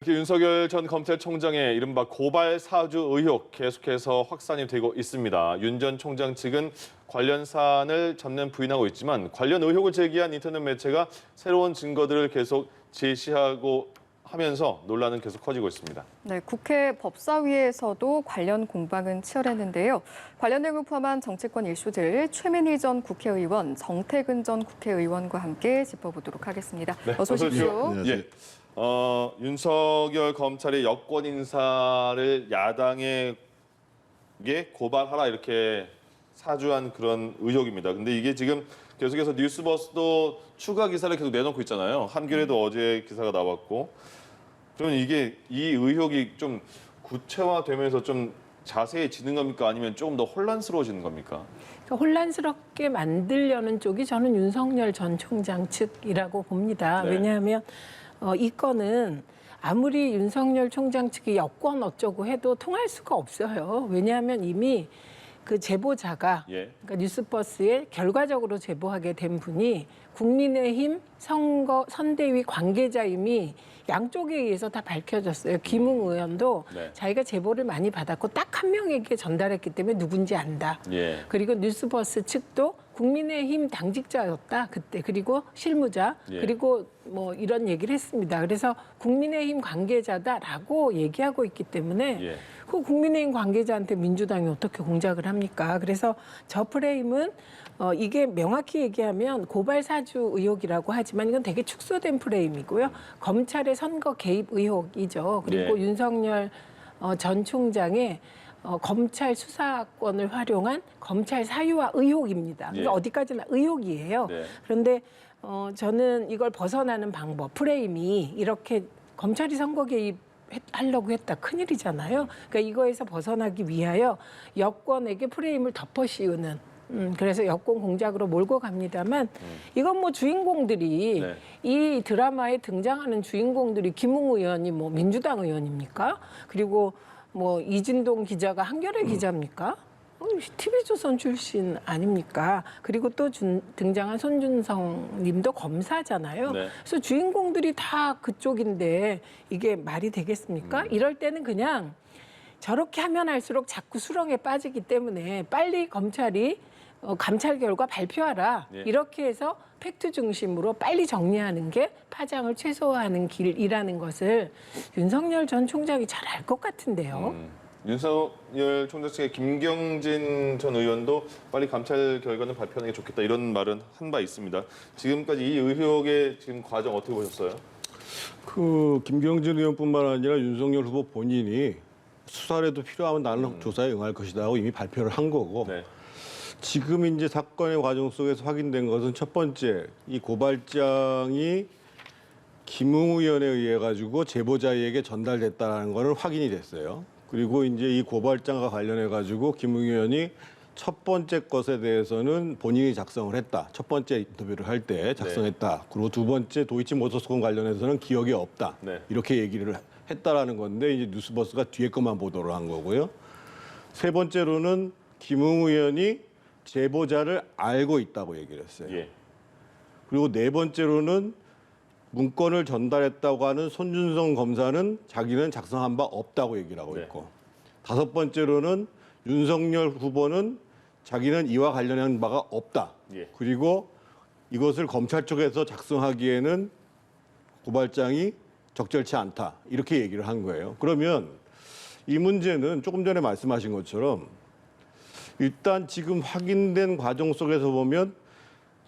특히 윤석열 전 검찰총장의 이른바 고발 사주 의혹 계속해서 확산이 되고 있습니다. 윤 전 총장 측은 관련 사안을 전면 부인하고 있지만 관련 의혹을 제기한 인터넷 매체가 새로운 증거들을 계속 제시하고 하면서 논란은 계속 커지고 있습니다. 네, 국회 법사위에서도 관련 공방은 치열했는데요. 관련 내용을 포함한 정치권 이슈들 최민희 전 국회의원, 정태근 전 국회의원과 함께 짚어보도록 하겠습니다. 네, 어서 오십시오. 예. 윤석열 검찰의 여권 인사를 야당에게 고발하라 이렇게 사주한 그런 의혹입니다. 근데 이게 지금 계속해서 뉴스버스도 추가 기사를 계속 내놓고 있잖아요. 한겨레도 어제 기사가 나왔고. 그러면 이게 이 의혹이 좀 구체화되면서 좀 자세해지는 겁니까? 아니면 조금 더 혼란스러워지는 겁니까? 혼란스럽게 만들려는 쪽이 저는 윤석열 전 총장 측이라고 봅니다. 네. 왜냐하면 이 건은 아무리 윤석열 총장 측이 여권 어쩌고 해도 통할 수가 없어요. 왜냐하면 이미 그 제보자가 그러니까 뉴스버스에 결과적으로 제보하게 된 분이 국민의힘 선거 선대위 관계자임이 양쪽에 의해서 다 밝혀졌어요. 김웅 의원도 자기가 제보를 많이 받았고 딱 한 명에게 전달했기 때문에 누군지 안다. 그리고 뉴스버스 측도 국민의힘 당직자였다 그때. 그리고 실무자 그리고 뭐 이런 얘기를 했습니다. 그래서 국민의힘 관계자다라고 얘기하고 있기 때문에 그 국민의힘 관계자한테 민주당이 어떻게 공작을 합니까? 그래서 저 프레임은 이게 명확히 얘기하면 고발 사주 의혹이라고 하지만 이건 되게 축소된 프레임이고요. 검찰의 선거 개입 의혹이죠. 그리고 윤석열 전 총장의 검찰 수사권을 활용한 검찰 사유화 의혹입니다. 그러니까 어디까지나 의혹이에요. 그런데 저는 이걸 벗어나는 방법, 프레임이 이렇게 검찰이 선거 개입 하려고 했다. 큰일이잖아요. 그러니까 이거에서 벗어나기 위하여 여권에게 프레임을 덮어 씌우는 그래서 여권 공작으로 몰고 갑니다만 이건 뭐 주인공들이 이 드라마에 등장하는 주인공들이 김웅 의원이 뭐 민주당 의원입니까? 그리고 뭐 이진동 기자가 한겨레 기자입니까? TV조선 출신 아닙니까? 그리고 또 등장한 손준성 님도 검사잖아요. 그래서 주인공들이 다 그쪽인데 이게 말이 되겠습니까? 이럴 때는 그냥 저렇게 하면 할수록 자꾸 수렁에 빠지기 때문에 빨리 검찰이 감찰 결과 발표하라. 이렇게 해서 팩트 중심으로 빨리 정리하는 게 파장을 최소화하는 길이라는 것을 윤석열 전 총장이 잘 알 것 같은데요. 윤석열 총장 측의 김경진 전 의원도 빨리 감찰 결과는 발표하는 게 좋겠다 이런 말은 한 바 있습니다. 지금까지 이 의혹의 지금 과정 어떻게 보셨어요? 그 김경진 의원뿐만 아니라 윤석열 후보 본인이 수사라도 필요하면 나는 조사에 응할 것이다 하고 이미 발표를 한 거고 지금 이제 사건의 과정 속에서 확인된 것은 첫 번째 이 고발장이 김웅 의원에 의해 가지고 제보자에게 전달됐다는 것은 확인이 됐어요. 그리고 이제 이 고발장과 관련해 가지고 김웅 의원이 첫 번째 것에 대해서는 본인이 작성을 했다. 첫 번째 인터뷰를 할 때 작성했다. 그리고 두 번째 도이치모터스건 관련해서는 기억이 없다. 이렇게 얘기를 했다라는 건데 이제 뉴스버스가 뒤에 것만 보도를 한 거고요. 세 번째로는 김웅 의원이 제보자를 알고 있다고 얘기를 했어요. 그리고 네 번째로는 문건을 전달했다고 하는 손준성 검사는 자기는 작성한 바 없다고 얘기를 하고 있고 다섯 번째로는 윤석열 후보는 자기는 이와 관련한 바가 없다. 그리고 이것을 검찰 쪽에서 작성하기에는 고발장이 적절치 않다. 이렇게 얘기를 한 거예요. 그러면 이 문제는 조금 전에 말씀하신 것처럼 일단 지금 확인된 과정 속에서 보면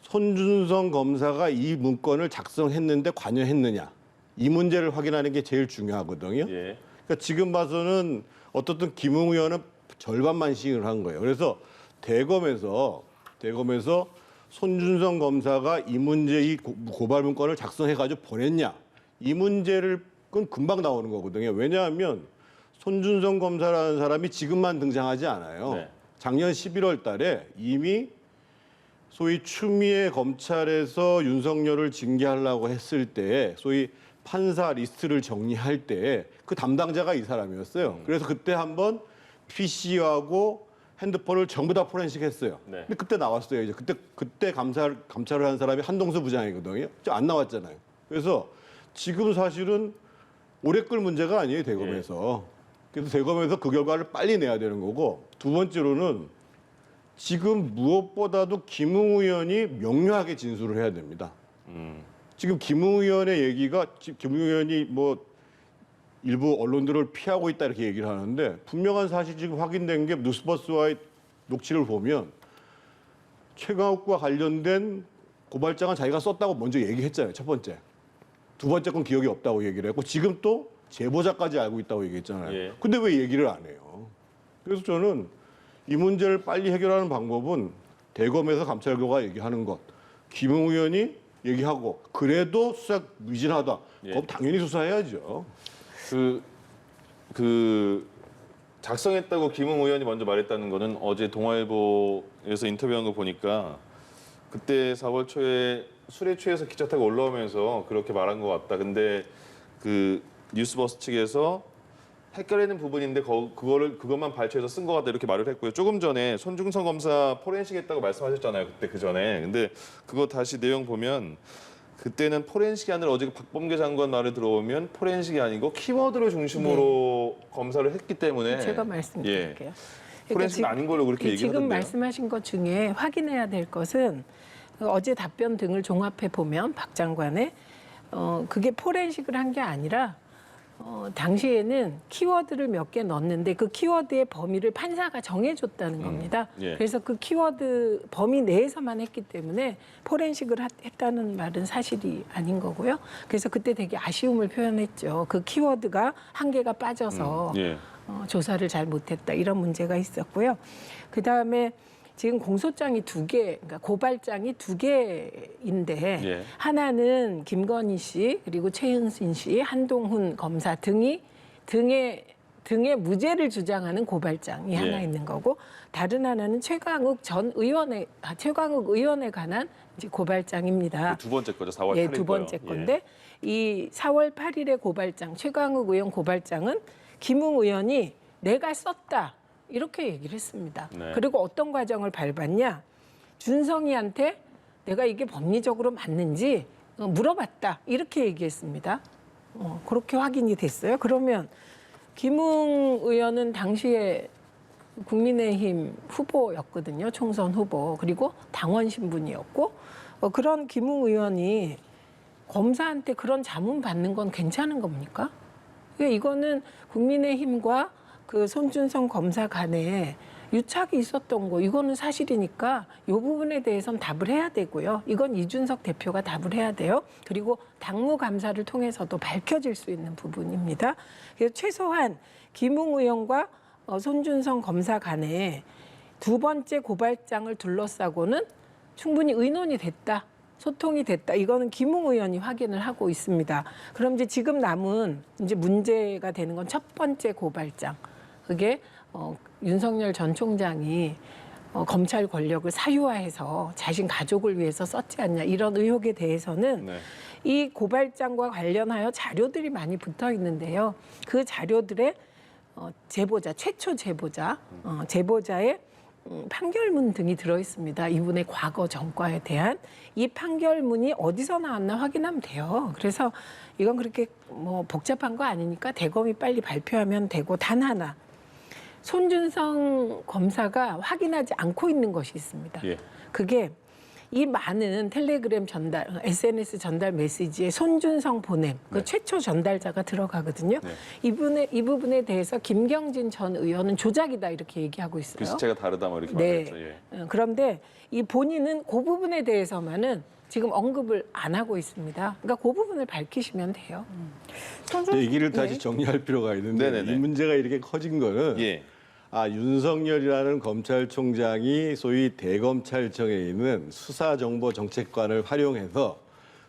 손준성 검사가 이 문건을 작성했는데 관여했느냐. 이 문제를 확인하는 게 제일 중요하거든요. 그러니까 지금 봐서는 어떻든 김웅 의원은 절반만 시인을 한 거예요. 그래서 대검에서 손준성 검사가 이 문제 이 고발 문건을 작성해가지고 보냈냐. 이 문제를 그건 금방 나오는 거거든요. 왜냐하면 손준성 검사라는 사람이 지금만 등장하지 않아요. 작년 11월 달에 이미 소위 추미애 검찰에서 윤석열을 징계하려고 했을 때 소위 판사 리스트를 정리할 때 그 담당자가 이 사람이었어요. 그래서 그때 한번 PC하고 핸드폰을 전부 다 포렌식했어요. 근데 그때 나왔어요. 이제 그때 감찰을 한 사람이 한동수 부장이거든요. 안 나왔잖아요. 그래서 지금 사실은 오래 끌 문제가 아니에요, 대검에서. 그래서 대검에서 그 결과를 빨리 내야 되는 거고, 두 번째로는 지금 무엇보다도 김웅 의원이 명료하게 진술을 해야 됩니다. 지금 김웅 의원의 얘기가, 김웅 의원이 뭐 일부 언론들을 피하고 있다 이렇게 얘기를 하는데, 분명한 사실 지금 확인된 게 뉴스버스와의 녹취를 보면 최강욱과 관련된 고발장은 자기가 썼다고 먼저 얘기했잖아요, 첫 번째. 두 번째 건 기억이 없다고 얘기를 했고, 지금 또 제보자까지 알고 있다고 얘기했잖아요. 근데 왜 얘기를 안 해요? 그래서 저는 이 문제를 빨리 해결하는 방법은 대검에서 감찰 결과 얘기하는 것, 김웅 의원이 얘기하고, 그래도 수사 미진하다. 그럼 당연히 수사해야죠. 작성했다고 김웅 의원이 먼저 말했다는 거는 어제 동아일보에서 인터뷰한 거 보니까 그때 4월 초에 술에 취해서 기차 타고 올라오면서 그렇게 말한 것 같다. 근데 그 뉴스버스 측에서 헷갈리는 부분인데 그것만 발췌해서 쓴 것 같다 이렇게 말을 했고요. 조금 전에 손중성 검사 포렌식 했다고 말씀하셨잖아요. 그때 그 전에. 근데 그거 다시 내용 보면 그때는 포렌식이 아니라 어제 박범계 장관 말을 들어오면 포렌식이 아니고 키워드를 중심으로 검사를 했기 때문에 제가 말씀드릴게요. 포렌식이 아닌 걸로 그렇게 얘기하던데요. 지금 말씀하신 것 중에 확인해야 될 것은 어제 답변 등을 종합해 보면 박 장관의 그게 포렌식을 한 게 아니라 당시에는 키워드를 몇 개 넣었는데 그 키워드의 범위를 판사가 정해줬다는 겁니다. 그래서 그 키워드 범위 내에서만 했기 때문에 포렌식을 했다는 말은 사실이 아닌 거고요. 그래서 그때 되게 아쉬움을 표현했죠. 그 키워드가 한 개가 빠져서 조사를 잘 못했다 이런 문제가 있었고요. 그다음에 지금 공소장이 2개, 그러니까 고발장이 2개인데 하나는 김건희 씨 그리고 최은순 씨, 한동훈 검사 등의 무죄를 주장하는 고발장이 하나 있는 거고, 다른 하나는 최강욱 의원에 관한 이제 고발장입니다. 두 번째 거죠, 4월 8일 두 번째 건데 이 4월 8일의 고발장, 최강욱 의원 고발장은 김웅 의원이 내가 썼다. 이렇게 얘기를 했습니다. 그리고 어떤 과정을 밟았냐? 준성이한테 내가 이게 법리적으로 맞는지 물어봤다. 이렇게 얘기했습니다. 그렇게 확인이 됐어요. 그러면 김웅 의원은 당시에 국민의힘 후보였거든요. 총선 후보. 그리고 당원 신분이었고 그런 김웅 의원이 검사한테 그런 자문 받는 건 괜찮은 겁니까? 이거는 국민의힘과 그 손준성 검사 간에 유착이 있었던 거, 이거는 사실이니까 이 부분에 대해서는 답을 해야 되고요. 이건 이준석 대표가 답을 해야 돼요. 그리고 당무감사를 통해서도 밝혀질 수 있는 부분입니다. 그래서 최소한 김웅 의원과 손준성 검사 간에 두 번째 고발장을 둘러싸고는 충분히 의논이 됐다. 소통이 됐다. 이거는 김웅 의원이 확인을 하고 있습니다. 그럼 이제 지금 남은 이제 문제가 되는 건 첫 번째 고발장. 그게 윤석열 전 총장이 검찰 권력을 사유화해서 자신 가족을 위해서 썼지 않냐 이런 의혹에 대해서는 이 고발장과 관련하여 자료들이 많이 붙어 있는데요. 그 자료들의 제보자, 최초 제보자의 판결문 등이 들어 있습니다. 이분의 과거 전과에 대한 이 판결문이 어디서 나왔나 확인하면 돼요. 그래서 이건 그렇게 뭐 복잡한 거 아니니까 대검이 빨리 발표하면 되고, 단 하나 손준성 검사가 확인하지 않고 있는 것이 있습니다. 그게 이 많은 텔레그램 전달, SNS 전달 메시지에 손준성 보냄, 그 최초 전달자가 들어가거든요. 이 부분에 대해서 김경진 전 의원은 조작이다 이렇게 얘기하고 있어요. 글씨체가 다르다 뭐 이렇게 말했죠. 그런데 이 본인은 그 부분에 대해서만은 지금 언급을 안 하고 있습니다. 그러니까 그 부분을 밝히시면 돼요. 얘기를 다시 정리할 필요가 있는데 이 문제가 이렇게 커진 거는 윤석열이라는 검찰총장이 소위 대검찰청에 있는 수사정보정책관을 활용해서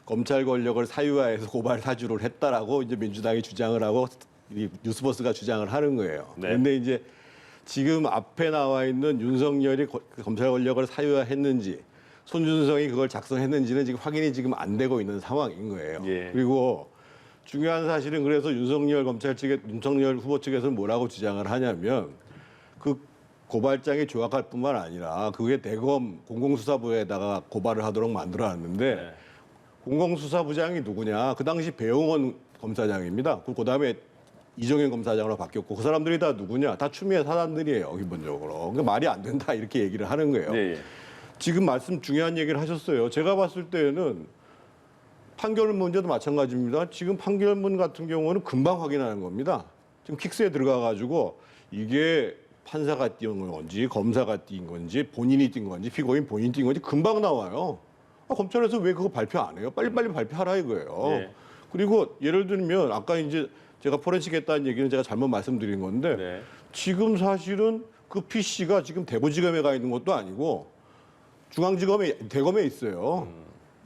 검찰 권력을 사유화해서 고발 사주를 했다라고 이제 민주당이 주장을 하고 이 뉴스버스가 주장을 하는 거예요. 그런데 이제 지금 앞에 나와 있는 윤석열이 검찰 권력을 사유화했는지 손준성이 그걸 작성했는지는 지금 확인이 지금 안 되고 있는 상황인 거예요. 그리고 중요한 사실은 그래서 윤석열 후보 측에서는 뭐라고 주장을 하냐면 그 고발장이 조각할 뿐만 아니라 그게 대검 공공수사부에다가 고발을 하도록 만들어놨는데 공공수사부장이 누구냐? 그 당시 배용원 검사장입니다. 그다음에 이정현 검사장으로 바뀌었고 그 사람들이 다 누구냐? 다 추미애 사단들이에요. 기본적으로. 그러니까 말이 안 된다 이렇게 얘기를 하는 거예요. 예, 예. 지금 말씀 중요한 얘기를 하셨어요. 제가 봤을 때는 판결 문제도 마찬가지입니다. 지금 판결문 같은 경우는 금방 확인하는 겁니다. 지금 킥스에 들어가가지고 이게 판사가 띄운 건지 검사가 띄운 건지 본인이 띈 건지 피고인 본인이 띈 건지 금방 나와요. 검찰에서 왜 그거 발표 안 해요? 빨리빨리 발표하라 이거예요. 네. 그리고 예를 들면 아까 이제 제가 포렌식 했다는 얘기는 제가 잘못 말씀드린 건데 네. 지금 사실은 그 PC가 지금 대구지검에 가 있는 것도 아니고 중앙지검에 대검에 있어요.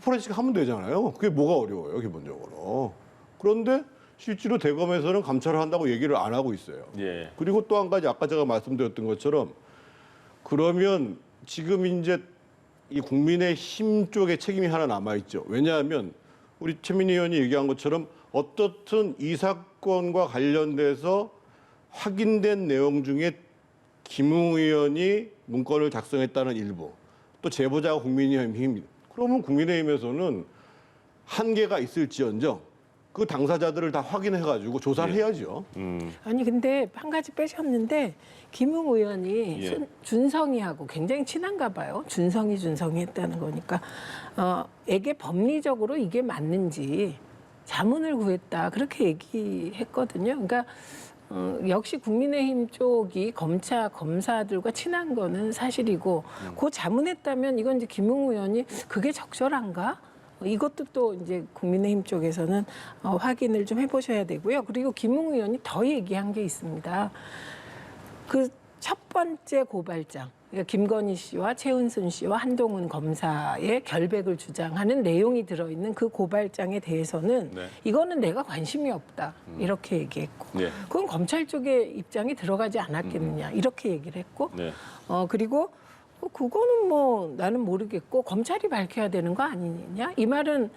포렌식 하면 되잖아요. 그게 뭐가 어려워요, 기본적으로. 그런데 실제로 대검에서는 감찰을 한다고 얘기를 안 하고 있어요. 예. 그리고 또 한 가지 아까 제가 말씀드렸던 것처럼 그러면 지금 이제 이 국민의힘 쪽에 책임이 하나 남아 있죠. 왜냐하면 우리 최민희 의원이 얘기한 것처럼 어떻든 이 사건과 관련돼서 확인된 내용 중에 김웅 의원이 문건을 작성했다는 일부, 또 제보자가 국민의힘입니다. 그러면 국민의힘에서는 한계가 있을지언정 그 당사자들을 다 확인해가지고 조사를 해야죠. 아니 근데 한 가지 빼셨는데 김웅 의원이 예. 준성이하고 굉장히 친한가 봐요. 준성이 했다는 거니까 에게 법리적으로 이게 맞는지 자문을 구했다 그렇게 얘기했거든요. 그러니까 역시 국민의힘 쪽이 검사들과 친한 거는 사실이고 그 자문했다면 이건 이제 김웅 의원이 그게 적절한가? 이것도 또 이제 국민의힘 쪽에서는 확인을 좀 해보셔야 되고요. 그리고 김웅 의원이 더 얘기한 게 있습니다. 그 첫 번째 고발장, 그러니까 김건희 씨와 최은순 씨와 한동훈 검사의 결백을 주장하는 내용이 들어있는 그 고발장에 대해서는 네. 이거는 내가 관심이 없다 이렇게 얘기했고 네. 그건 검찰 쪽의 입장이 들어가지 않았겠느냐 이렇게 얘기를 했고 네. 그리고 그거는 뭐 나는 모르겠고 검찰이 밝혀야 되는 거 아니냐 이 말은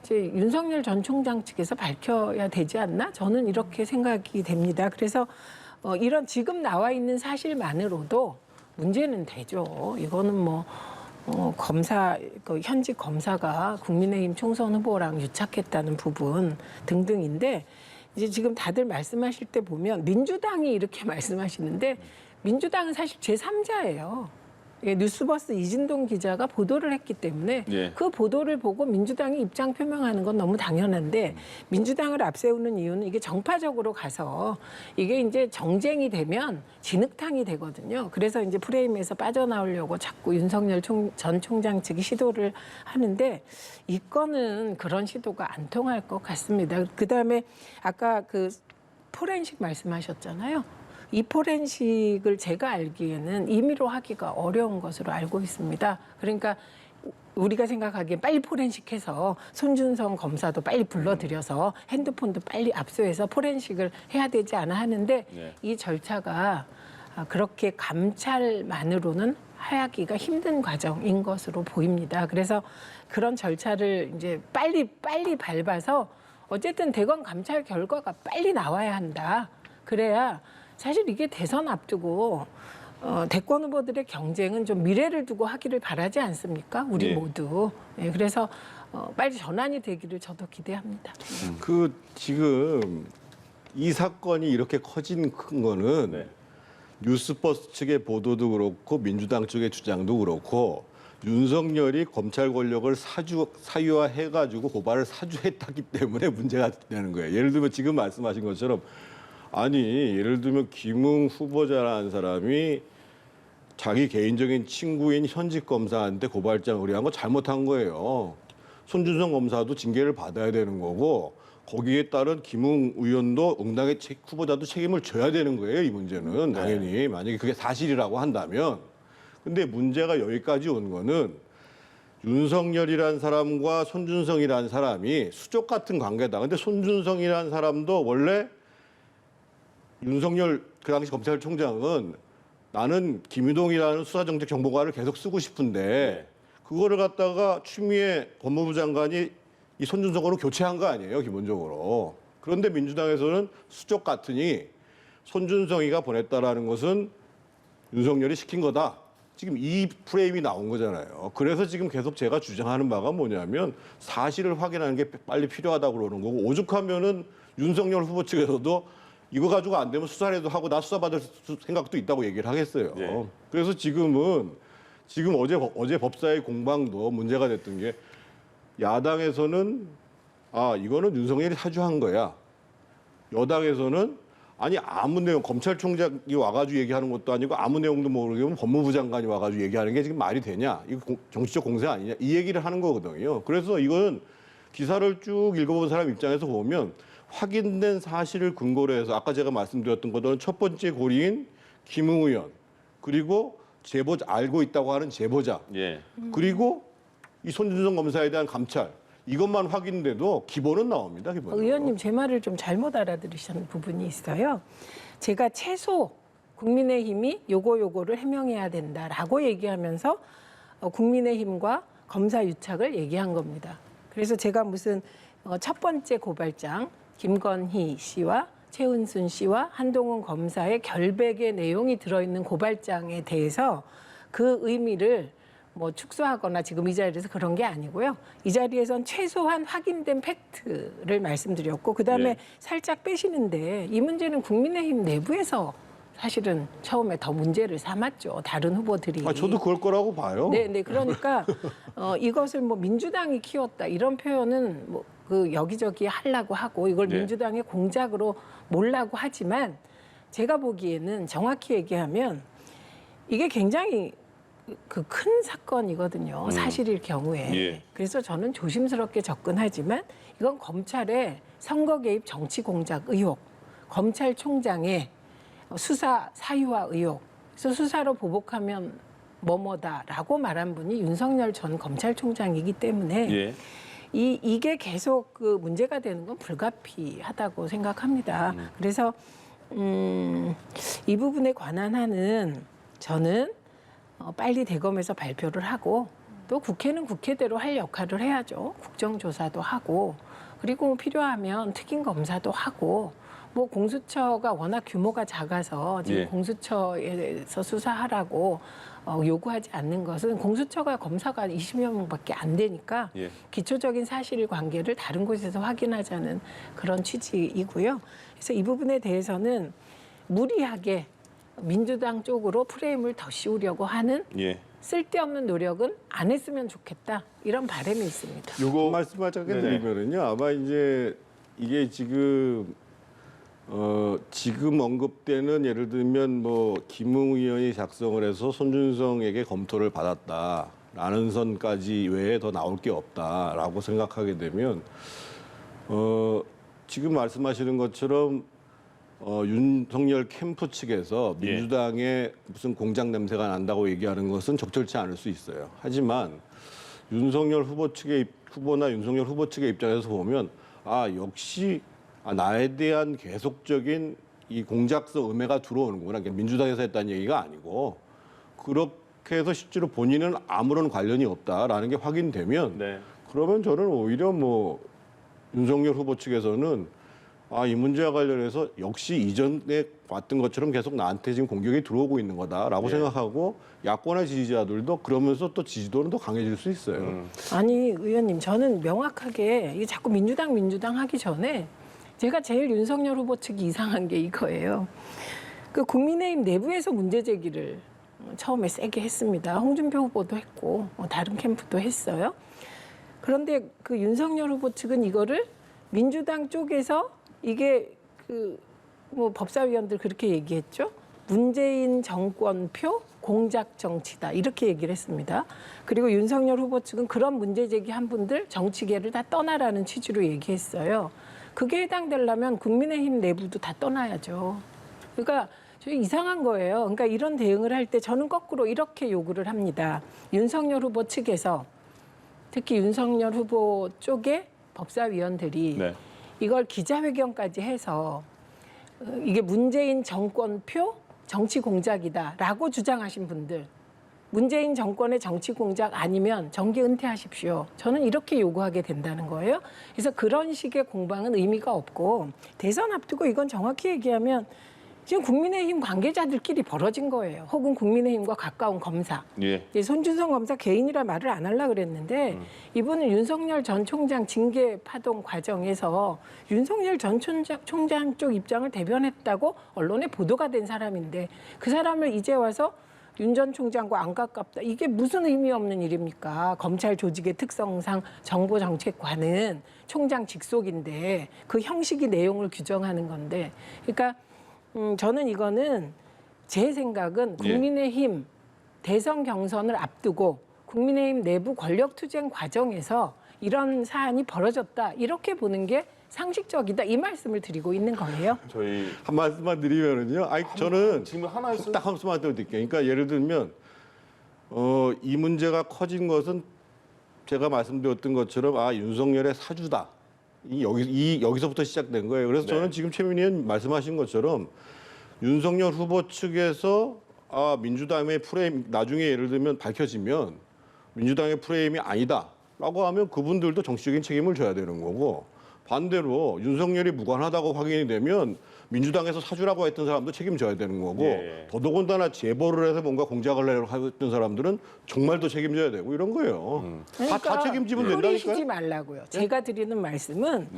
이제 윤석열 전 총장 측에서 밝혀야 되지 않나 저는 이렇게 생각이 됩니다. 그래서 이런 지금 나와 있는 사실만으로도 문제는 되죠. 이거는 뭐 그 현직 검사가 국민의힘 총선 후보랑 유착했다는 부분 등등인데 이제 지금 다들 말씀하실 때 보면 민주당이 이렇게 말씀하시는데 민주당은 사실 제3자예요. 뉴스버스 이진동 기자가 보도를 했기 때문에 예. 그 보도를 보고 민주당이 입장 표명하는 건 너무 당연한데 민주당을 앞세우는 이유는 이게 정파적으로 가서 이게 이제 정쟁이 되면 진흙탕이 되거든요. 그래서 이제 프레임에서 빠져나오려고 자꾸 윤석열 전 총장 측이 시도를 하는데 이 건은 그런 시도가 안 통할 것 같습니다. 그다음에 아까 그 포렌식 말씀하셨잖아요. 이 포렌식을 제가 알기에는 임의로 하기가 어려운 것으로 알고 있습니다. 그러니까 우리가 생각하기엔 빨리 포렌식해서 손준성 검사도 빨리 불러들여서 핸드폰도 빨리 압수해서 포렌식을 해야 되지 않아 하는데 네. 이 절차가 그렇게 감찰만으로는 하기가 힘든 과정인 것으로 보입니다. 그래서 그런 절차를 이제 빨리 밟아서 어쨌든 대검 감찰 결과가 빨리 나와야 한다. 그래야 사실 이게 대선 앞두고 대권 후보들의 경쟁은 좀 미래를 두고 하기를 바라지 않습니까? 우리 예. 모두. 예, 그래서 빨리 전환이 되기를 저도 기대합니다. 그 지금 이 사건이 이렇게 커진 큰 거는 네. 뉴스버스 측의 보도도 그렇고 민주당 쪽의 주장도 그렇고 윤석열이 검찰 권력을 사유화해가지고 고발을 사주했다기 때문에 문제가 되는 거예요. 예를 들면 지금 말씀하신 것처럼 아니 예를 들면 김웅 후보자라는 사람이 자기 개인적인 친구인 현직 검사한테 고발장 의뢰한 거 잘못한 거예요. 손준성 검사도 징계를 받아야 되는 거고 거기에 따른 김웅 의원도 응당의 후보자도 책임을 져야 되는 거예요. 이 문제는 당연히 만약에 그게 사실이라고 한다면. 근데 문제가 여기까지 온 거는 윤석열이라는 사람과 손준성이라는 사람이 수족 같은 관계다. 근데 손준성이라는 사람도 원래 윤석열 그 당시 검찰총장은 나는 김유동이라는 수사정책정보관을 계속 쓰고 싶은데 그거를 갖다가 추미애 법무부 장관이 이 손준성으로 교체한 거 아니에요, 기본적으로. 그런데 민주당에서는 수족 같으니 손준성이가 보냈다라는 것은 윤석열이 시킨 거다. 지금 이 프레임이 나온 거잖아요. 그래서 지금 계속 제가 주장하는 바가 뭐냐면 사실을 확인하는 게 빨리 필요하다고 그러는 거고 오죽하면은 윤석열 후보 측에서도 이거 가지고 안 되면 수사라도 하고 나 수사받을 생각도 있다고 얘기를 하겠어요. 예. 그래서 지금 어제 법사위 공방도 문제가 됐던 게 야당에서는 이거는 윤석열이 사주한 거야. 여당에서는 아니 아무 내용 검찰총장이 와가지고 얘기하는 것도 아니고 아무 내용도 모르겠으면 법무부 장관이 와가지고 얘기하는 게 지금 말이 되냐? 이거 정치적 공세 아니냐? 이 얘기를 하는 거거든요. 그래서 이건 기사를 쭉 읽어본 사람 입장에서 보면 확인된 사실을 근거로 해서 아까 제가 말씀드렸던 것들은 첫 번째 고리인 김웅 의원 그리고 제보자 알고 있다고 하는 제보자 예. 그리고 이 손준성 검사에 대한 감찰 이것만 확인돼도 기본은 나옵니다. 기본. 의원님 제 말을 좀 잘못 알아들으시는 부분이 있어요. 제가 최소 국민의힘이 요거를 해명해야 된다라고 얘기하면서 국민의힘과 검사 유착을 얘기한 겁니다. 그래서 제가 무슨 첫 번째 고발장 김건희 씨와 최은순 씨와 한동훈 검사의 결백의 내용이 들어있는 고발장에 대해서 그 의미를 뭐 축소하거나 지금 이 자리에서 그런 게 아니고요. 이 자리에선 최소한 확인된 팩트를 말씀드렸고 그다음에 예. 살짝 빼시는데 이 문제는 국민의힘 내부에서 사실은 처음에 더 문제를 삼았죠. 다른 후보들이. 저도 그럴 거라고 봐요. 네. 그러니까 이것을 뭐 민주당이 키웠다 이런 표현은 뭐 그 여기저기 하려고 하고 이걸 네. 민주당의 공작으로 몰라고 하지만 제가 보기에는 정확히 얘기하면 이게 굉장히 그 큰 사건이거든요. 사실일 경우에. 예. 그래서 저는 조심스럽게 접근하지만 이건 검찰의 선거 개입 정치 공작 의혹, 검찰총장의 수사 사유화 의혹. 그래서 수사로 보복하면 뭐뭐다라고 말한 분이 윤석열 전 검찰총장이기 때문에 예. 이게 계속 그 문제가 되는 건 불가피하다고 생각합니다. 그래서 이 부분에 관한 한은 저는 빨리 대검에서 발표를 하고 또 국회는 국회대로 할 역할을 해야죠. 국정조사도 하고 그리고 필요하면 특임 검사도 하고 뭐 공수처가 워낙 규모가 작아서 지금 예. 공수처에서 수사하라고 요구하지 않는 것은 공수처가 검사가 20여 명밖에 안 되니까 예. 기초적인 사실관계를 다른 곳에서 확인하자는 그런 취지이고요. 그래서 이 부분에 대해서는 무리하게 민주당 쪽으로 프레임을 더 씌우려고 하는 예. 쓸데없는 노력은 안 했으면 좋겠다 이런 바람이 있습니다. 요거 말씀하자게 네네. 드리면은요 아마 이제 이게 지금 지금 언급되는 예를 들면 뭐 김웅 의원이 작성을 해서 손준성에게 검토를 받았다라는 선까지 외에 더 나올 게 없다라고 생각하게 되면 지금 말씀하시는 것처럼 윤석열 캠프 측에서 예. 민주당에 무슨 공작 냄새가 난다고 얘기하는 것은 적절치 않을 수 있어요. 하지만 윤석열 후보나 윤석열 후보 측의 입장에서 보면 역시 나에 대한 계속적인 이 공작성 음해가 들어오는구나. 그러니까 민주당에서 했다는 얘기가 아니고 그렇게 해서 실제로 본인은 아무런 관련이 없다라는 게 확인되면 네. 그러면 저는 오히려 뭐 윤석열 후보 측에서는 이 문제와 관련해서 역시 이전에 왔던 것처럼 계속 나한테 지금 공격이 들어오고 있는 거다라고 예. 생각하고 야권의 지지자들도 그러면서 또 지지도는 더 강해질 수 있어요. 아니 의원님 저는 명확하게 이게 자꾸 민주당 하기 전에 제가 제일 윤석열 후보 측이 이상한 게 이거예요. 그 국민의힘 내부에서 문제 제기를 처음에 세게 했습니다. 홍준표 후보도 했고 다른 캠프도 했어요. 그런데 그 윤석열 후보 측은 이거를 민주당 쪽에서 이게 그 뭐 법사위원들 그렇게 얘기했죠. 문재인 정권표 공작 정치다 이렇게 얘기를 했습니다. 그리고 윤석열 후보 측은 그런 문제 제기한 분들 정치계를 다 떠나라는 취지로 얘기했어요. 그게 해당되려면 국민의힘 내부도 다 떠나야죠. 그러니까 저희 이상한 거예요. 그러니까 이런 대응을 할 때 저는 거꾸로 이렇게 요구를 합니다. 윤석열 후보 측에서 특히 윤석열 후보 쪽의 법사위원들이 네. 이걸 기자회견까지 해서 이게 문재인 정권표 정치 공작이다라고 주장하신 분들 문재인 정권의 정치 공작 아니면 정계 은퇴하십시오. 저는 이렇게 요구하게 된다는 거예요. 그래서 그런 식의 공방은 의미가 없고 대선 앞두고 이건 정확히 얘기하면 지금 국민의힘 관계자들끼리 벌어진 거예요. 혹은 국민의힘과 가까운 검사. 예. 이제 손준성 검사 개인이라 말을 안 하려고 그랬는데 이분은 윤석열 전 총장 징계 파동 과정에서 윤석열 전 총장 쪽 입장을 대변했다고 언론에 보도가 된 사람인데 그 사람을 이제 와서 윤 전 총장과 안 가깝다. 이게 무슨 의미 없는 일입니까? 검찰 조직의 특성상 정보정책관은 총장 직속인데 그 형식이 내용을 규정하는 건데 그러니까 저는 이거는 제 생각은 국민의힘 대선 경선을 앞두고 국민의힘 내부 권력투쟁 과정에서 이런 사안이 벌어졌다. 이렇게 보는 게 상식적이다. 이 말씀을 드리고 있는 거예요. 저희 한 말씀만 드리면은요. 저는 질문 하나 있어요. 딱 한 말씀만 더 드릴게요. 그러니까 예를 들면 이 문제가 커진 것은 제가 말씀드렸던 것처럼 윤석열의 사주다. 여기서부터 시작된 거예요. 그래서 저는 지금 최민희 의원 말씀하신 것처럼 윤석열 후보 측에서 민주당의 프레임 나중에 예를 들면 밝혀지면 민주당의 프레임이 아니다라고 하면 그분들도 정치적인 책임을 져야 되는 거고 반대로 윤석열이 무관하다고 확인이 되면 민주당에서 사주라고 했던 사람도 책임져야 되는 거고 더더군다나 제보를 해서 뭔가 공작을 하려고 했던 사람들은 정말 더 책임져야 되고 이런 거예요. 다 책임지면 된다니까요. 흐리시지 말라고요. 제가 드리는 말씀은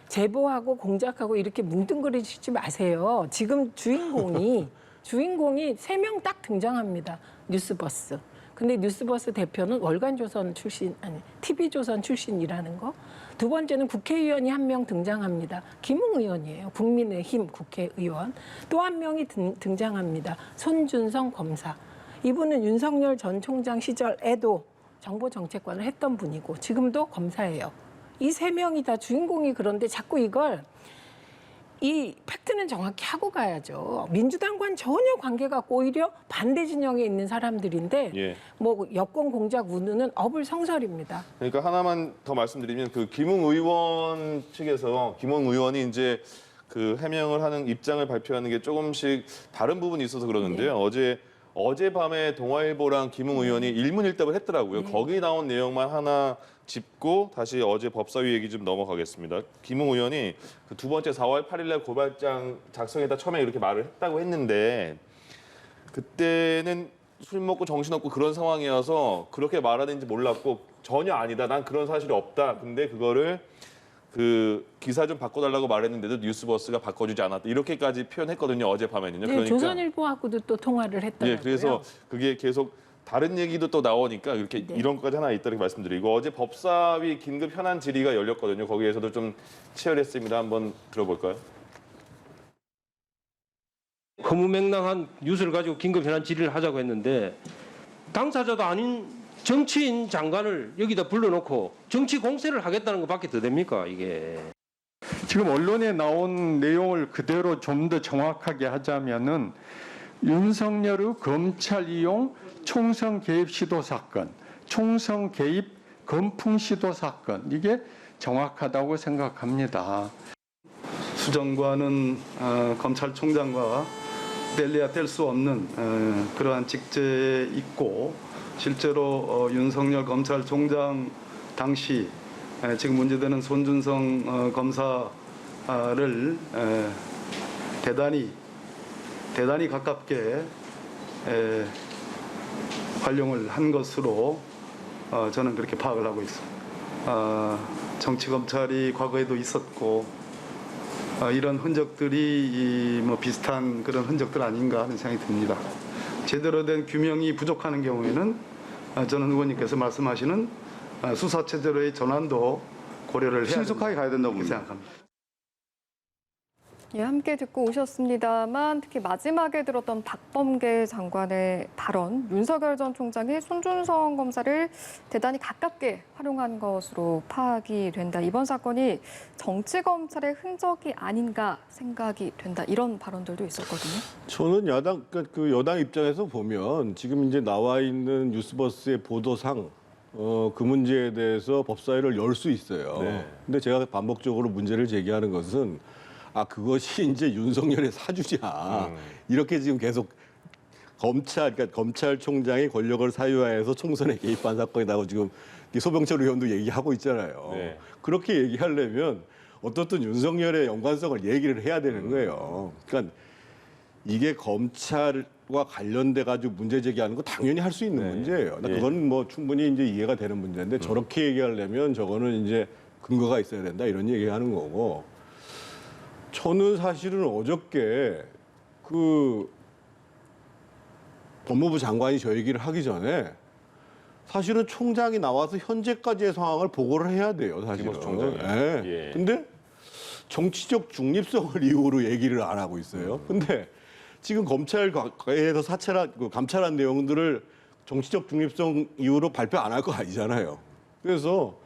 제보하고 공작하고 이렇게 뭉뚱그리시지 마세요. 지금 주인공이 3명 딱 등장합니다. 뉴스버스. 근데 뉴스버스 대표는 월간조선 출신, TV조선 출신이라는 거. 두 번째는 국회의원이 한 명 등장합니다. 김웅 의원이에요. 국민의힘 국회의원. 또 한 명이 등장합니다. 손준성 검사. 이분은 윤석열 전 총장 시절에도 정보정책관을 했던 분이고 지금도 검사예요. 이 3명이 다 주인공이 그런데 자꾸 이 팩트는 정확히 하고 가야죠. 민주당과는 전혀 관계가 없고 오히려 반대 진영에 있는 사람들인데 뭐 여권 공작 운운은 어불성설입니다. 그러니까 하나만 더 말씀드리면 그 김웅 의원 측에서 김웅 의원이 이제 그 해명을 하는 입장을 발표하는 게 조금씩 다른 부분이 있어서 그러는데요. 어젯밤에 동아일보랑 김웅 의원이 일문일답을 했더라고요. 거기 나온 내용만 하나 짚고 다시 어제 법사위 얘기 좀 넘어가겠습니다. 김웅 의원이 그 두 번째 4월 8일 날 고발장 작성했다 처음에 이렇게 말을 했다고 했는데 그때는 술 먹고 정신없고 그런 상황이어서 그렇게 말하는지 몰랐고 전혀 아니다. 난 그런 사실이 없다. 근데 그거를 그 기사 좀 바꿔달라고 말했는데도 뉴스버스가 바꿔주지 않았다. 이렇게까지 표현했거든요. 어젯밤에는요. 네, 그러니까 조선일보하고도 또 통화를 했더라고요. 그래서 그게 계속 다른 얘기도 또 나오니까 이렇게 이런 것까지 하나 있다고 말씀드리고 어제 법사위 긴급 현안 질의가 열렸거든요. 거기에서도 좀 치열했습니다. 한번 들어볼까요? 허무맹랑한 뉴스를 가지고 긴급 현안 질의를 하자고 했는데 당사자도 아닌 정치인 장관을 여기다 불러놓고 정치 공세를 하겠다는 것밖에 더 됩니까 이게? 지금 언론에 나온 내용을 그대로 좀 더 정확하게 하자면은 윤석열의 검찰 이용 총선 개입 시도 사건, 총선 개입 건풍 시도 사건 이게 정확하다고 생각합니다. 수정과는 검찰총장과 뗄래야 뗄 수 없는 그러한 직제에 있고 실제로 윤석열 검찰총장 당시 지금 문제되는 손준성 검사를 대단히 가깝게 활용을 한 것으로 저는 그렇게 파악을 하고 있습니다. 정치검찰이 과거에도 있었고 이런 흔적들이 뭐 비슷한 그런 흔적들 아닌가 하는 생각이 듭니다. 제대로 된 규명이 부족하는 경우에는 저는 의원님께서 말씀하시는 수사 체제로의 전환도 고려를 해야 신속하게 가야 된다고 생각합니다. 함께 듣고 오셨습니다만 특히 마지막에 들었던 박범계 장관의 발언, 윤석열 전 총장이 손준성 검사를 대단히 가깝게 활용한 것으로 파악이 된다. 이번 사건이 정치검찰의 흔적이 아닌가 생각이 된다. 이런 발언들도 있었거든요. 저는 여당 입장에서 보면 지금 이제 나와 있는 뉴스버스의 보도상 그 문제에 대해서 법사위를 열 수 있어요. 근데 제가 반복적으로 문제를 제기하는 것은 그것이 이제 윤석열의 사주냐. 이렇게 지금 계속 그러니까 검찰총장이 권력을 사유화해서 총선에 개입한 사건이라고 지금 소병철 의원도 얘기하고 있잖아요. 그렇게 얘기하려면 어떻든 윤석열의 연관성을 얘기를 해야 되는 거예요. 그러니까 이게 검찰과 관련돼 가지고 문제 제기하는 거 당연히 할 수 있는 문제예요. 예. 그건 뭐 충분히 이제 이해가 되는 문제인데 저렇게 얘기하려면 저거는 이제 근거가 있어야 된다 이런 얘기하는 거고. 저는 사실은 어저께 그 법무부 장관이 저 얘기를 하기 전에 사실은 총장이 나와서 현재까지의 상황을 보고를 해야 돼요, 사실은. 김호수 총장이. 예. 예. 근데 정치적 중립성을 이유로 얘기를 안 하고 있어요. 근데 지금 검찰에서 감찰한 내용들을 정치적 중립성 이유로 발표 안 할 거 아니잖아요. 그래서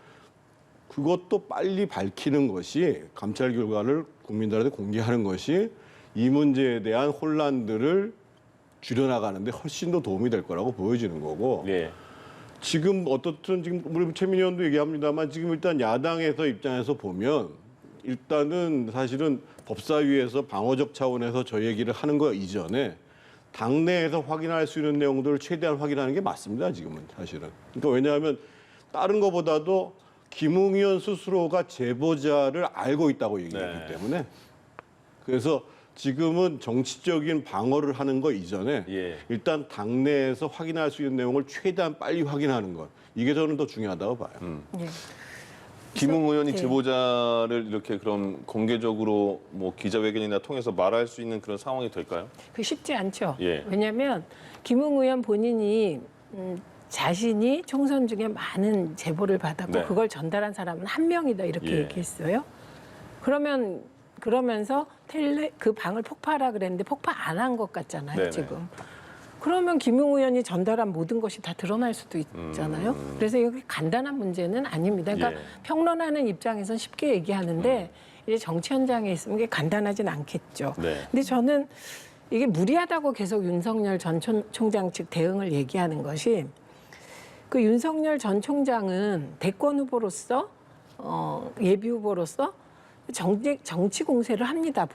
그것도 빨리 밝히는 것이 감찰 결과를 국민들한테 공개하는 것이 이 문제에 대한 혼란들을 줄여나가는데 훨씬 더 도움이 될 거라고 보여지는 거고. 예. 지금 어떻든 지금 우리 최민희 의원도 얘기합니다만 지금 일단 야당에서 입장에서 보면 일단은 사실은 법사위에서 방어적 차원에서 저 얘기를 하는 거 이전에 당내에서 확인할 수 있는 내용들을 최대한 확인하는 게 맞습니다. 지금은 사실은. 그러니까 왜냐하면 다른 것보다도 김웅 의원 스스로가 제보자를 알고 있다고 얘기했기 때문에 그래서 지금은 정치적인 방어를 하는 거 이전에 예. 일단 당내에서 확인할 수 있는 내용을 최대한 빨리 확인하는 것. 이게 저는 더 중요하다고 봐요. 예. 김웅 의원이 예. 제보자를 이렇게 그럼 공개적으로 뭐 기자회견이나 통해서 말할 수 있는 그런 상황이 될까요? 그 쉽지 않죠. 예. 왜냐하면 김웅 의원 본인이 자신이 총선 중에 많은 제보를 받았고 네. 그걸 전달한 사람은 한 명이다 이렇게 예. 얘기했어요. 그러면서 그 방을 폭파하라 그랬는데 폭파 안 한 것 같잖아요. 네네. 지금. 그러면 김웅 의원이 전달한 모든 것이 다 드러날 수도 있잖아요. 그래서 이게 간단한 문제는 아닙니다. 그러니까 예. 평론하는 입장에서는 쉽게 얘기하는데 이제 정치 현장에 있으면 이게 간단하진 않겠죠. 네. 근데 저는 이게 무리하다고 계속 윤석열 전 총장 측 대응을 얘기하는 것이 그 윤석열 전 총장은 대권 후보로서 예비 후보로서 정치 공세를 합니다.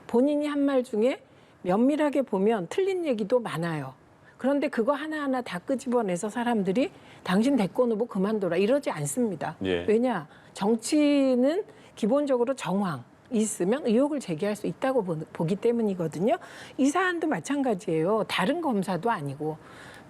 본인이 한 말 중에 면밀하게 보면 틀린 얘기도 많아요. 그런데 그거 하나하나 다 끄집어내서 사람들이 당신 대권 후보 그만둬라 이러지 않습니다. 예. 왜냐? 정치는 기본적으로 정황 있으면 의혹을 제기할 수 있다고 보기 때문이거든요. 이 사안도 마찬가지예요. 다른 검사도 아니고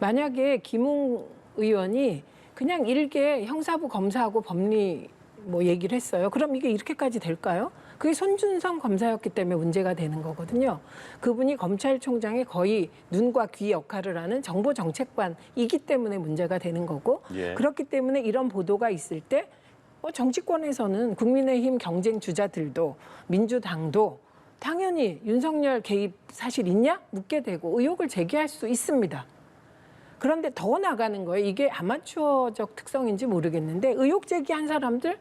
만약에 김웅 의원이 그냥 일개 형사부 검사하고 법리 뭐 얘기를 했어요. 그럼 이게 이렇게까지 될까요? 그게 손준성 검사였기 때문에 문제가 되는 거거든요. 그분이 검찰총장의 거의 눈과 귀 역할을 하는 정보정책관이기 때문에 문제가 되는 거고 예. 그렇기 때문에 이런 보도가 있을 때 정치권에서는 국민의힘 경쟁 주자들도 민주당도 당연히 윤석열 개입 사실 있냐? 묻게 되고 의혹을 제기할 수 있습니다. 그런데 더 나가는 거예요. 이게 아마추어적 특성인지 모르겠는데 의혹 제기한 사람들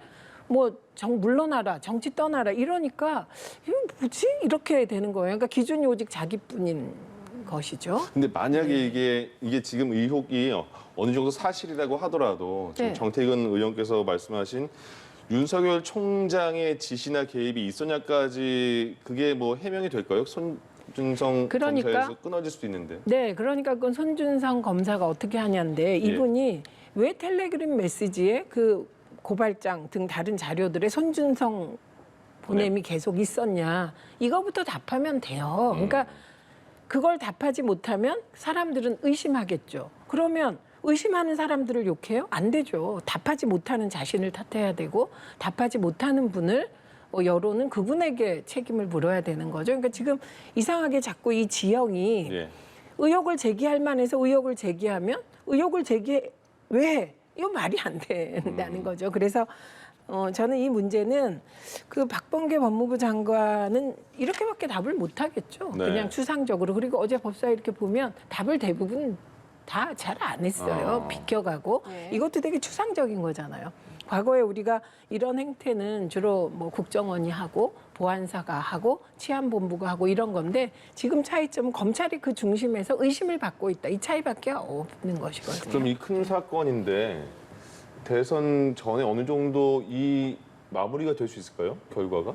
물러나라, 정치 떠나라 이러니까 이거 뭐지? 이렇게 되는 거예요. 그러니까 기준이 오직 자기뿐인 것이죠. 근데 만약에 이게 지금 의혹이 어느 정도 사실이라고 하더라도 지금 네. 정태근 의원께서 말씀하신 윤석열 총장의 지시나 개입이 있었냐까지 그게 뭐 해명이 될까요? 손준성 그러니까. 검사에서 끊어질 수도 있는데. 네, 그러니까 그건 손준성 검사가 어떻게 하냐인데 이분이 왜 텔레그램 메시지에 그 고발장 등 다른 자료들에 손준성 보냄이 계속 있었냐 이거부터 답하면 돼요. 그러니까 그걸 답하지 못하면 사람들은 의심하겠죠. 그러면 의심하는 사람들을 욕해요? 안 되죠. 답하지 못하는 자신을 탓해야 되고 답하지 못하는 분을 여론은 그분에게 책임을 물어야 되는 거죠. 그러니까 지금 이상하게 자꾸 이 지형이 예. 의혹을 제기할 만해서 의혹을 제기하면 의혹을 제기해 왜 해? 이거 말이 안 된다는 거죠. 그래서 저는 이 문제는 그 박범계 법무부 장관은 이렇게밖에 답을 못 하겠죠. 네. 그냥 추상적으로. 그리고 어제 법사위 이렇게 보면 답을 대부분 다 잘 안 했어요. 비껴가고. 네. 이것도 되게 추상적인 거잖아요. 과거에 우리가 이런 행태는 주로 뭐 국정원이 하고 보안사가 하고 치안본부가 하고 이런 건데 지금 차이점은 검찰이 그 중심에서 의심을 받고 있다. 이 차이밖에 없는 것이거든요. 그럼 이 큰 사건인데 대선 전에 어느 정도 이 마무리가 될 수 있을까요? 결과가?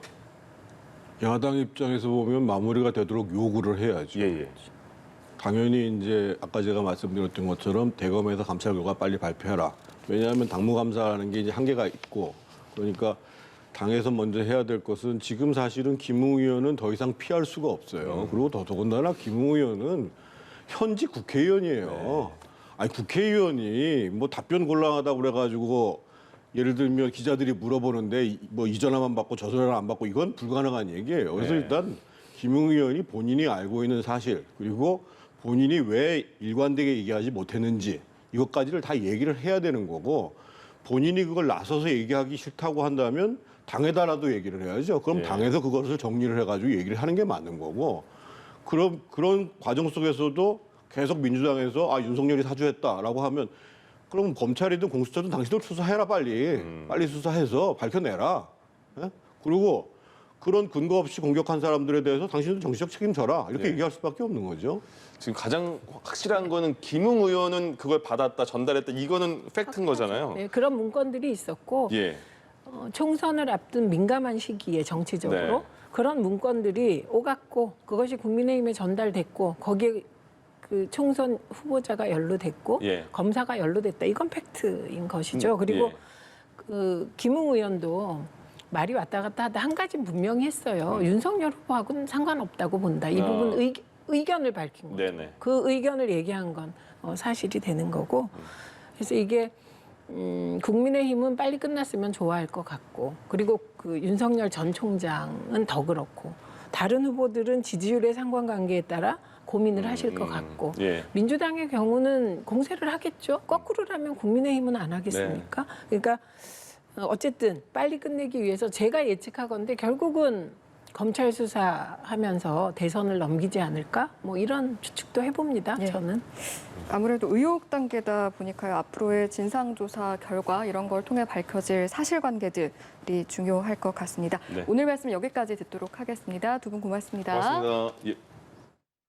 야당 입장에서 보면 마무리가 되도록 요구를 해야죠. 예. 당연히 이제 아까 제가 말씀드렸던 것처럼 대검에서 감찰 결과 빨리 발표해라. 왜냐하면 당무감사라는 게 이제 한계가 있고 그러니까 당에서 먼저 해야 될 것은 지금 사실은 김웅 의원은 더 이상 피할 수가 없어요. 그리고 더더군다나 김웅 의원은 현직 국회의원이에요. 아니 국회의원이 뭐 답변 곤란하다고 그래가지고 예를 들면 기자들이 물어보는데 뭐 이 전화만 받고 저 전화를 안 받고 이건 불가능한 얘기예요. 그래서 일단 김웅 의원이 본인이 알고 있는 사실 그리고 본인이 왜 일관되게 얘기하지 못했는지 이것까지를 다 얘기를 해야 되는 거고 본인이 그걸 나서서 얘기하기 싫다고 한다면 당에다라도 얘기를 해야죠. 그럼 당에서 그것을 정리를 해가지고 얘기를 하는 게 맞는 거고 그런 과정 속에서도 계속 민주당에서 윤석열이 사주했다라고 하면 그럼 검찰이든 공수처든 당신들 수사해라 빨리 수사해서 밝혀내라. 예? 그리고 그런 근거 없이 공격한 사람들에 대해서 당신들 정치적 책임져라 이렇게 얘기할 수밖에 없는 거죠. 지금 가장 확실한 거는 김웅 의원은 그걸 받았다, 전달했다. 이거는 팩트인 거잖아요. 네, 그런 문건들이 있었고 예. 총선을 앞둔 민감한 시기에 정치적으로 네. 그런 문건들이 오갔고 그것이 국민의힘에 전달됐고 거기에 그 총선 후보자가 연루됐고 검사가 연루됐다. 이건 팩트인 것이죠. 그리고 그 김웅 의원도 말이 왔다 갔다 하다 한 가지 분명히 했어요. 윤석열 후보하고는 상관없다고 본다. 이 부분 의견을 밝힌 거죠. 네네. 그 의견을 얘기한 건 사실이 되는 거고. 그래서 이게 국민의힘은 빨리 끝났으면 좋아할 것 같고 그리고 그 윤석열 전 총장은 더 그렇고 다른 후보들은 지지율의 상관관계에 따라 고민을 하실 것 같고 민주당의 경우는 공세를 하겠죠. 거꾸로라면 국민의힘은 안 하겠습니까? 그러니까 어쨌든 빨리 끝내기 위해서 제가 예측하건대 결국은 검찰 수사하면서 대선을 넘기지 않을까? 뭐 이런 추측도 해봅니다. 저는. 아무래도 의혹 단계다 보니까요. 앞으로의 진상조사 결과 이런 걸 통해 밝혀질 사실관계들이 중요할 것 같습니다. 오늘 말씀 여기까지 듣도록 하겠습니다. 두 분 고맙습니다. 고맙습니다. 예.